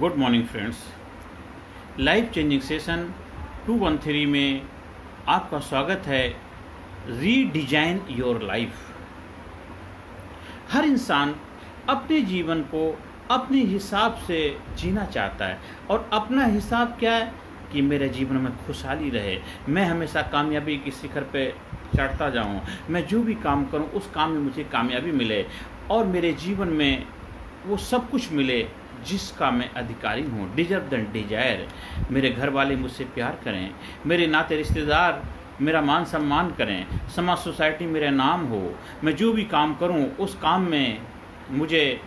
Good morning friends. Life changing session 213 में आपका स्वागत है। Redesign your life. हर इंसान अपने जीवन को अपने हिसाब से जीना चाहता है और अपना हिसाब क्या है कि मेरे जीवन में खुशहाली रहे, मैं हमेशा कामयाबी की शिखर पे चढ़ता जाऊं, मैं जो भी काम करूं उस काम में मुझे कामयाबी मिले और मेरे जीवन में वो सब कुछ मिले जिसका मैं अधिकारी हूँ। Deserve than desire. मेरे घर वाले मुझसे प्यार करें, मेरे नाते रिश्तेदार मेरा मान सम्मान करें, समाज सोसाइटी मेरा नाम हो, मैं जो भी काम करूँ उस काम में मुझे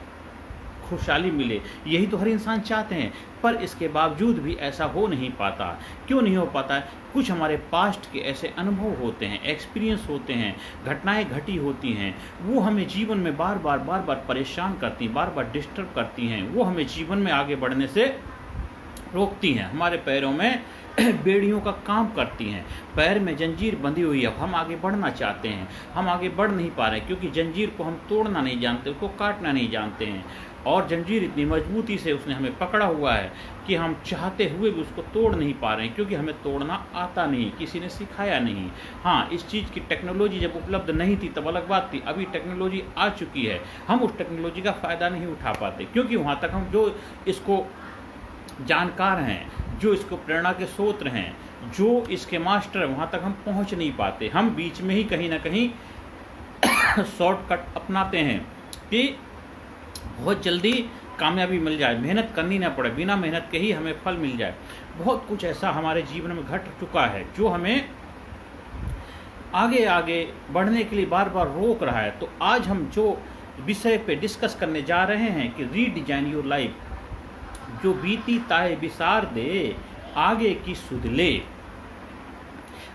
खुशहाली मिले। यही तो हर इंसान चाहते हैं, पर इसके बावजूद भी ऐसा हो नहीं पाता। क्यों नहीं हो पाता? कुछ हमारे पास्ट के ऐसे अनुभव होते हैं, एक्सपीरियंस होते हैं, घटनाएं घटी होती हैं, वो हमें जीवन में बार बार परेशान करती, बार बार डिस्टर्ब करती हैं, वो हमें जीवन में आगे बढ़ने से रोकती हैं, हमारे पैरों में बेड़ियों का काम करती हैं। पैर में जंजीर बंधी हुई है, हम आगे बढ़ना चाहते हैं, हम आगे बढ़ नहीं पा रहे क्योंकि जंजीर को हम तोड़ना नहीं जानते, उसको काटना नहीं जानते हैं और जंजीर इतनी मजबूती से उसने हमें पकड़ा हुआ है कि हम चाहते हुए भी उसको तोड़ नहीं पा रहे हैं क्योंकि हमें तोड़ना आता नहीं, किसी ने सिखाया नहीं। हाँ, इस चीज़ की टेक्नोलॉजी जब उपलब्ध नहीं थी तब अलग बात थी, अभी टेक्नोलॉजी आ चुकी है, हम उस टेक्नोलॉजी का फ़ायदा नहीं उठा पाते क्योंकि वहाँ तक हम जो इसको जानकार हैं, जो इसको प्रेरणा के स्रोत हैं, जो इसके मास्टर हैं, वहाँ तक हम पहुँच नहीं पाते। हम बीच में ही कहीं ना कहीं शॉर्टकट अपनाते हैं कि बहुत जल्दी कामयाबी मिल जाए, मेहनत करनी ना पड़े, बिना मेहनत के ही हमें फल मिल जाए। बहुत कुछ ऐसा हमारे जीवन में घट चुका है जो हमें आगे आगे बढ़ने के लिए बार बार रोक रहा है। तो आज हम जो विषय पे डिस्कस करने जा रहे हैं कि रीडिजाइन योर लाइफ। जो बीती ताए विसार दे, आगे की सुध ले।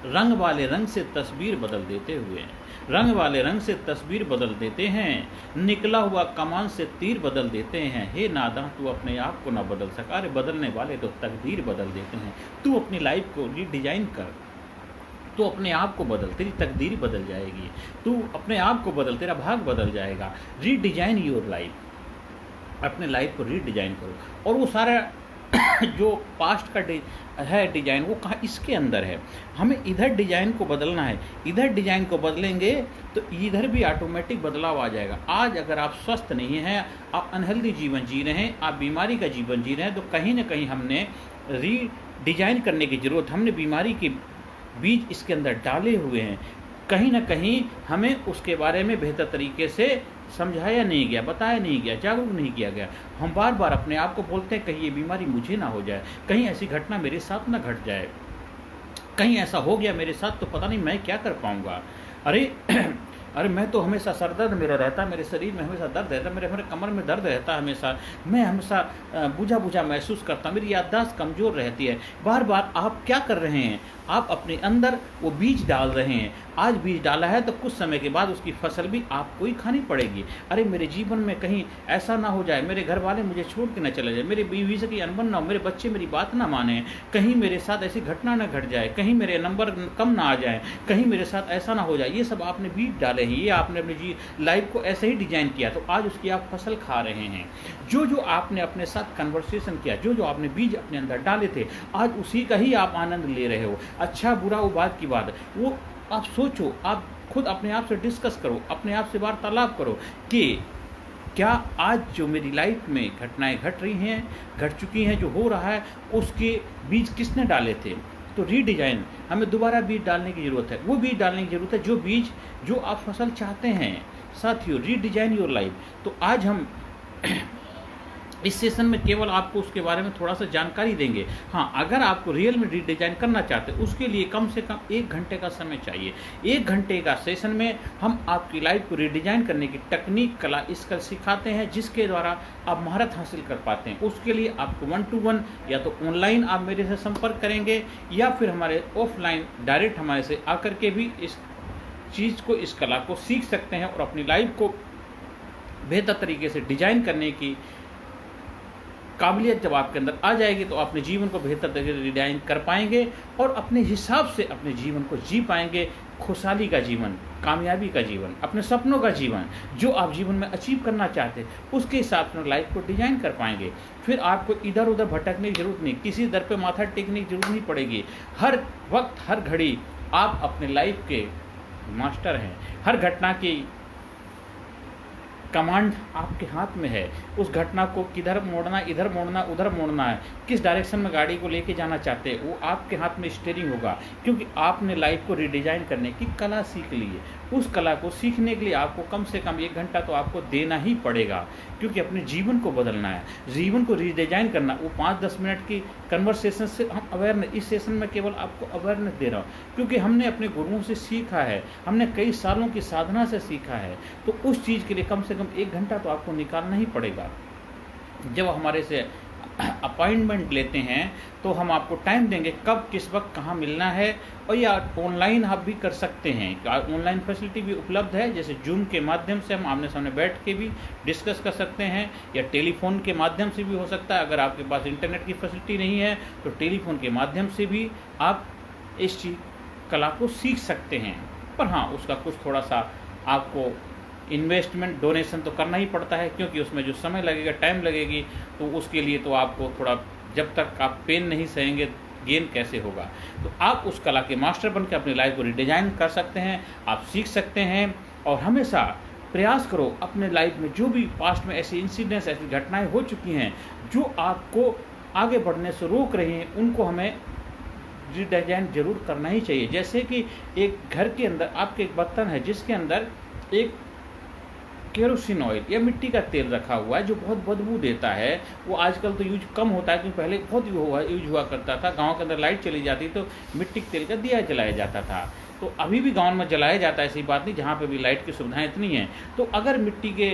रंग वाले रंग से तस्वीर बदल देते हुए, रंग वाले रंग से तस्वीर बदल देते हैं, निकला हुआ कमान से तीर बदल देते हैं। हे नादां तू अपने आप को ना बदल सका, अरे बदलने वाले तो तकदीर बदल देते हैं। तू अपनी लाइफ को रीडिजाइन कर, तू अपने आप को बदल, तेरी तकदीर बदल जाएगी। तू अपने आप को बदल, तेरा भाग बदल जाएगा। रीडिजाइन योर लाइफ, अपने लाइफ को रीडिजाइन करो। और वो सारा जो पास्ट का है डिजाइन, वो कहाँ? इसके अंदर है। हमें इधर डिजाइन को बदलना है, इधर डिजाइन को बदलेंगे तो इधर भी ऑटोमेटिक बदलाव आ जाएगा। आज अगर आप स्वस्थ नहीं हैं, आप अनहेल्दी जीवन जी रहे हैं, आप बीमारी का जीवन जी रहे हैं, तो कहीं ना कहीं हमने रीडिजाइन करने की ज़रूरत। हमने बीमारी के बीज इसके अंदर डाले हुए हैं, कहीं ना कहीं हमें उसके बारे में बेहतर तरीके से समझाया नहीं गया, बताया नहीं गया, जागरूक नहीं किया गया। हम बार बार अपने आप को बोलते हैं कहीं ये बीमारी मुझे ना हो जाए, कहीं ऐसी घटना मेरे साथ ना घट जाए, कहीं ऐसा हो गया मेरे साथ तो पता नहीं मैं क्या कर पाऊंगा। अरे मैं तो हमेशा सर दर्द मेरा रहता है, मेरे शरीर में हमेशा दर्द रहता है, मेरे कमर में दर्द रहता है हमेशा, मैं हमेशा बुझा बुझा महसूस करता हूँ, मेरी याददाश्त कमज़ोर रहती है। बार बार आप क्या कर रहे हैं? आप अपने अंदर वो बीज डाल रहे हैं। आज बीज डाला है तो कुछ समय के बाद उसकी फसल भी आपको ही खानी पड़ेगी। अरे मेरे जीवन में कहीं ऐसा ना हो जाए, मेरे घर वाले मुझे छोड़ के ना चले जाए, मेरे बीवी से की अनबन ना हो, मेरे बच्चे मेरी बात ना माने, कहीं मेरे साथ ऐसी घटना ना घट जाए, कहीं मेरे नंबर कम ना आ जाए, कहीं मेरे साथ ऐसा ना हो जाए। ये सब आपने बीज डाले हैं, ये आपने अपनी लाइफ को ऐसे ही डिजाइन किया, तो आज उसकी आप फसल खा रहे हैं। जो जो आपने अपने साथ कन्वर्सेशन किया, जो जो आपने बीज अपने अंदर डाले थे, आज उसी का ही आप आनंद ले रहे हो। अच्छा बुरा वो बात की बात, वो आप सोचो, आप खुद अपने आप से डिस्कस करो, अपने आप से वार्तालाप करो कि क्या आज जो मेरी लाइफ में घटनाएं घट रही हैं, घट चुकी हैं, जो हो रहा है, उसके बीज किसने डाले थे? तो रीडिजाइन, हमें दोबारा बीज डालने की ज़रूरत है। वो बीज डालने की ज़रूरत है जो बीज, जो आप फसल चाहते हैं। साथियों, रीडिजाइन योर लाइफ। तो आज हम इस सेशन में केवल आपको उसके बारे में थोड़ा सा जानकारी देंगे। हाँ, अगर आपको रियल में रीडिजाइन करना चाहते हैं, उसके लिए कम से कम 1 घंटे का समय चाहिए। 1 घंटे का सेशन में हम आपकी लाइफ को रीडिजाइन करने की टेक्निक, कला, स्किल सिखाते हैं, जिसके द्वारा आप महारत हासिल कर पाते हैं। उसके लिए आपको 1 to 1 या तो ऑनलाइन आप मेरे से संपर्क करेंगे या फिर हमारे ऑफलाइन डायरेक्ट हमारे से आकर के भी इस चीज़ को, इस कला को सीख सकते हैं और अपनी लाइफ को बेहतर तरीके से डिजाइन करने की काबिलियत जब आपके अंदर आ जाएगी तो अपने जीवन को बेहतर तरीके से डिजाइन कर पाएंगे और अपने हिसाब से अपने जीवन को जी पाएंगे। खुशहाली का जीवन, कामयाबी का जीवन, अपने सपनों का जीवन, जो आप जीवन में अचीव करना चाहते हैं उसके हिसाब से लाइफ को डिजाइन कर पाएंगे। फिर आपको इधर उधर भटकने की जरूरत नहीं, किसी दर पे माथा टेकने की जरूरत नहीं पड़ेगी। हर वक्त हर घड़ी आप अपने लाइफ के मास्टर हैं। हर घटना की कमांड आपके हाथ में है। उस घटना को किधर मोड़ना, इधर मोड़ना, उधर मोड़ना है, किस डायरेक्शन में गाड़ी को लेके जाना चाहते हैं, वो आपके हाथ में स्टीयरिंग होगा। क्योंकि आपने लाइफ को रिडिजाइन करने की कला सीख ली है। उस कला को सीखने के लिए आपको कम से कम 1 घंटा तो आपको देना ही पड़ेगा, क्योंकि अपने जीवन को बदलना है, जीवन को रिडिजाइन करना। वो 5-10 मिनट की कन्वर्सेशन से हम अवेयरनेस, इस सेशन में केवल आपको अवेयरनेस दे रहा हूँ, क्योंकि हमने अपने गुरुओं से सीखा है, हमने कई सालों की साधना से सीखा है। तो उस चीज़ के लिए कम से कम 1 घंटा तो आपको निकालना ही पड़ेगा। जब हमारे से अपॉइंटमेंट लेते हैं तो हम आपको टाइम देंगे कब किस वक्त कहाँ मिलना है। और या ऑनलाइन आप भी कर सकते हैं, ऑनलाइन फैसिलिटी भी उपलब्ध है। जैसे जूम के माध्यम से हम आमने सामने बैठ के भी डिस्कस कर सकते हैं, या टेलीफोन के माध्यम से भी हो सकता है। अगर आपके पास इंटरनेट की फैसिलिटी नहीं है तो टेलीफोन के माध्यम से भी आप इस चीज़ कला को सीख सकते हैं। पर हाँ, उसका कुछ थोड़ा सा आपको इन्वेस्टमेंट, डोनेशन तो करना ही पड़ता है, क्योंकि उसमें जो समय लगेगा, टाइम लगेगी, तो उसके लिए तो आपको थोड़ा, जब तक आप पेन नहीं सहेंगे गेन कैसे होगा। तो आप उस कला के मास्टर बनकर अपनी लाइफ को रिडिजाइन कर सकते हैं, आप सीख सकते हैं। और हमेशा प्रयास करो अपने लाइफ में जो भी पास्ट में ऐसे इंसिडेंट्स, ऐसी घटनाएं हो चुकी हैं जो आपको आगे बढ़ने से रोक रही हैं, उनको हमें रिडिजाइन जरूर करना ही चाहिए। जैसे कि एक घर के अंदर आपके एक बर्तन है जिसके अंदर एक केरोसिन ऑयल या मिट्टी का तेल रखा हुआ है जो बहुत बदबू देता है। वो आजकल तो यूज कम होता है, क्योंकि पहले बहुत यूज हुआ करता था। गांव के अंदर लाइट चली जाती तो मिट्टी के तेल का दिया जलाया जाता था। तो अभी भी गांव में जलाया जाता है, ऐसी बात नहीं, जहाँ पे भी लाइट की सुविधाएं इतनी हैं। तो अगर मिट्टी के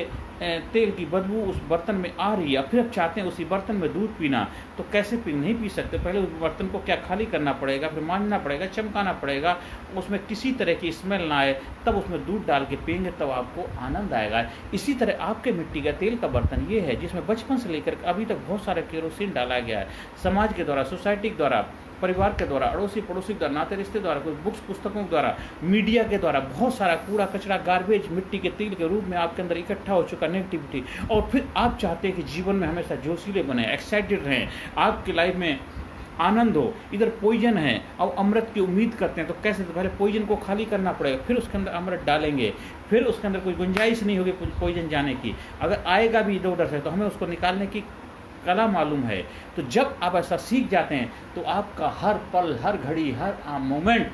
तेल की बदबू उस बर्तन में आ रही है, फिर आप चाहते हैं उसी बर्तन में दूध पीना, तो कैसे नहीं पी सकते। पहले उस बर्तन को क्या खाली करना पड़ेगा, फिर मांजना पड़ेगा, चमकाना पड़ेगा, उसमें किसी तरह की स्मेल ना आए, तब उसमें दूध डाल के पियेंगे, तब आपको आनंद आएगा। इसी तरह आपके मिट्टी का तेल का बर्तन ये है जिसमें बचपन से लेकर अभी तक बहुत सारा केरोसिन डाला गया है। समाज के द्वारा, सोसाइटी के द्वारा, परिवार के द्वारा, अड़ोसी पड़ोसी के द्वारा, नाते रिश्ते द्वारा, कुछ बुक्स पुस्तकों के द्वारा, मीडिया के द्वारा बहुत सारा कूड़ा कचरा, गार्बेज मिट्टी के तेल के रूप में आपके अंदर इकट्ठा हो चुका, नेगेटिविटी। और फिर आप चाहते हैं कि जीवन में हमेशा जोशीले बने, एक्साइटेड रहें, आपकी लाइफ में आनंद हो। इधर पॉइजन है और अमृत की उम्मीद करते हैं, तो कैसे? तो पहले पॉइजन को खाली करना पड़ेगा, फिर उसके अंदर अमृत डालेंगे, फिर उसके अंदर कोई गुंजाइश नहीं होगी पॉइजन जाने की। अगर आएगा भी इधर उधर से तो हमें उसको निकालने की कला मालूम है। तो जब आप ऐसा सीख जाते हैं तो आपका हर पल, हर घड़ी, हर मोमेंट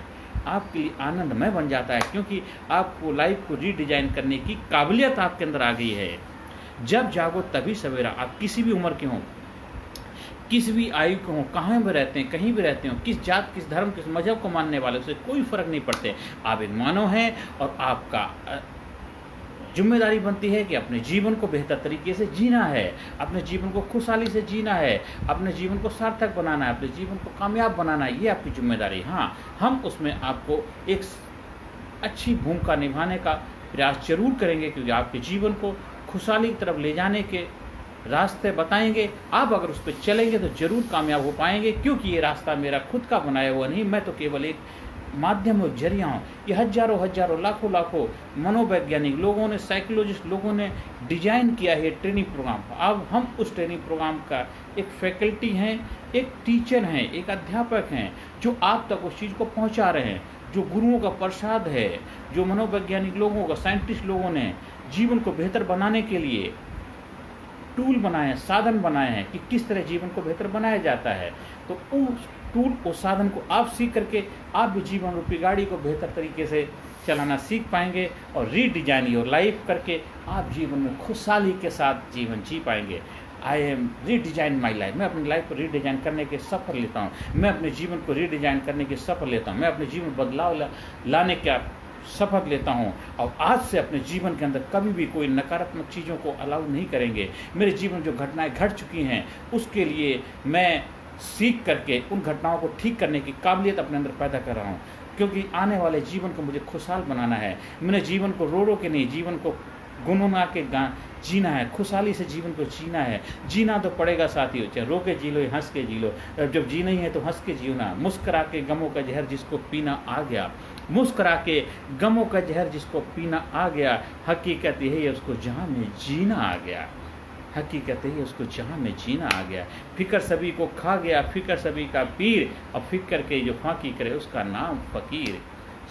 आपके लिए आनंदमय बन जाता है, क्योंकि आपको लाइफ को रीडिजाइन करने की काबिलियत आपके अंदर आ गई है। जब जागो तभी सवेरा। आप किसी भी उम्र के हों, किस भी आयु के हों, कहाँ भी रहते हैं, कहीं भी रहते हो, किस जात, किस धर्म, किस मजहब को मानने वाले, उससे कोई फर्क नहीं पड़ते। आप एक मानव हैं और आपका जिम्मेदारी बनती है कि अपने जीवन को बेहतर तरीके से जीना है, अपने जीवन को खुशहाली से जीना है, अपने जीवन को सार्थक बनाना है, अपने जीवन को कामयाब बनाना है। ये आपकी जिम्मेदारी। हाँ, हम उसमें आपको एक अच्छी भूमिका निभाने का प्रयास जरूर करेंगे, क्योंकि आपके जीवन को खुशहाली की तरफ ले जाने के रास्ते बताएंगे। आप अगर उस पर चलेंगे तो जरूर कामयाब हो पाएंगे, क्योंकि ये रास्ता मेरा खुद का बनाया हुआ नहीं, मैं तो केवल एक माध्यम और जरिया हूँ। ये हजारों लाखों मनोवैज्ञानिक लोगों ने, साइकोलॉजिस्ट लोगों ने डिजाइन किया है ट्रेनिंग प्रोग्राम। अब हम उस ट्रेनिंग प्रोग्राम का एक फैकल्टी हैं, एक टीचर हैं, एक अध्यापक हैं, जो आप तक उस चीज़ को पहुँचा रहे हैं, जो गुरुओं का प्रसाद है, जो मनोवैज्ञानिक लोगों का, साइंटिस्ट लोगों ने जीवन को बेहतर बनाने के लिए टूल बनाए हैं, साधन बनाए हैं कि किस तरह जीवन को बेहतर बनाया जाता है। तो उस टूल, उस साधन को आप सीख करके आप भी जीवन रूपी गाड़ी को बेहतर तरीके से चलाना सीख पाएंगे और रीडिजाइन योर लाइफ करके आप जीवन में खुशहाली के साथ जीवन जी पाएंगे। I am redesign my life. मैं अपनी लाइफ को रीडिजाइन करने के सफर लेता हूँ, मैं अपने जीवन को रीडिजाइन करने के सफर लेता हूँ, मैं अपने जीवन में बदलाव लाने का शपथ लेता हूँ। और आज से अपने जीवन के अंदर कभी भी कोई नकारात्मक चीज़ों को अलाउ नहीं करेंगे। मेरे जीवन में जो घटनाएं घट चुकी हैं उसके लिए मैं सीख करके उन घटनाओं को ठीक करने की काबिलियत अपने अंदर पैदा कर रहा हूँ, क्योंकि आने वाले जीवन को मुझे खुशहाल बनाना है। मैंने जीवन को रो रो के नहीं, जीवन को गुनगुना के जीना है, खुशहाली से जीवन को जीना है। जीना तो पड़ेगा साथियों, चाहे रो के जी लो, हंस के जी लो। जब जी नहीं है तो हंस के जियो ना। मुस्करा के गमों का जहर जिसको पीना आ गया, मुस्करा के गमों का जहर जिसको पीना आ गया, हकीकत यही है उसको जहां में जीना आ गया। हकीकत यही है उसको जहां में जीना आ गया। फिक्र सभी को खा गया, फिक्र सभी का पीर, और फिक्र के जो फाकी करे उसका नाम फकीर।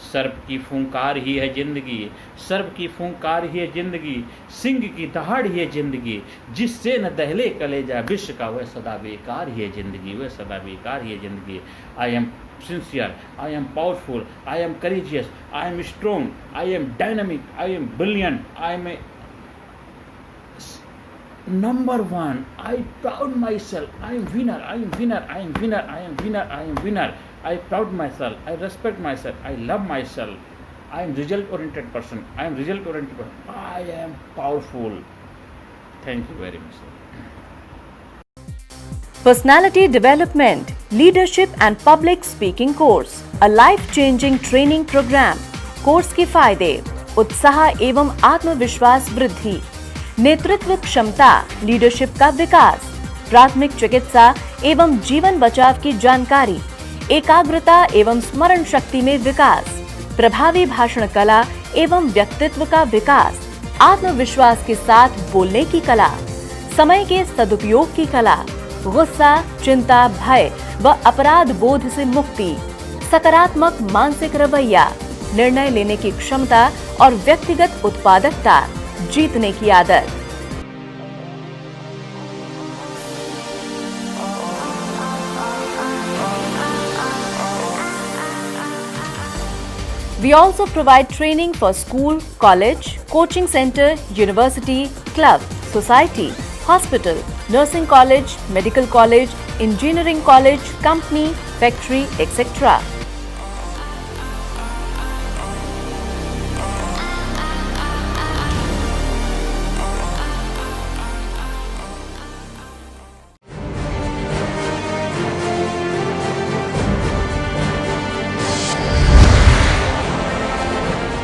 सर्प की फूंकार ही है जिंदगी, सर्प की फूंकार ही है जिंदगी, सिंह की दहाड़ ही है जिंदगी, जिससे न दहले कलेजा विश्व का वह सदा बेकार ही है जिंदगी, वह सदा बेकार ही है जिंदगी। I am sincere, I am powerful, I am courageous, I am strong, I am dynamic, I am brilliant, I am a number one. I proud myself, I am winner, I am winner, I am winner, I am winner, I am winner. I proud myself, I respect myself, I love myself. I am result oriented person, I am result oriented person. I am powerful. Thank you very much. Personality Development, Leadership and Public Speaking Course, a life-changing training program. Course के फायदे: उत्साह एवं आत्मविश्वास वृद्धि, नेतृत्व क्षमता, leadership का विकास, प्राथमिक चिकित्सा एवं जीवन बचाव की जानकारी, एकाग्रता एवं स्मरण शक्ति में विकास, प्रभावी भाषण कला एवं व्यक्तित्व का विकास, आत्मविश्वास के साथ बोलने की कला, समय के सदुपयोग की कला, गुस्सा, चिंता, भय व अपराध बोध से मुक्ति, सकारात्मक मानसिक रवैया, निर्णय लेने की क्षमता और व्यक्तिगत उत्पादकता, जीतने की आदत। We also provide training for school, college, coaching center, university, club, society, hospital, nursing college, medical college, engineering college, company, factory, etc.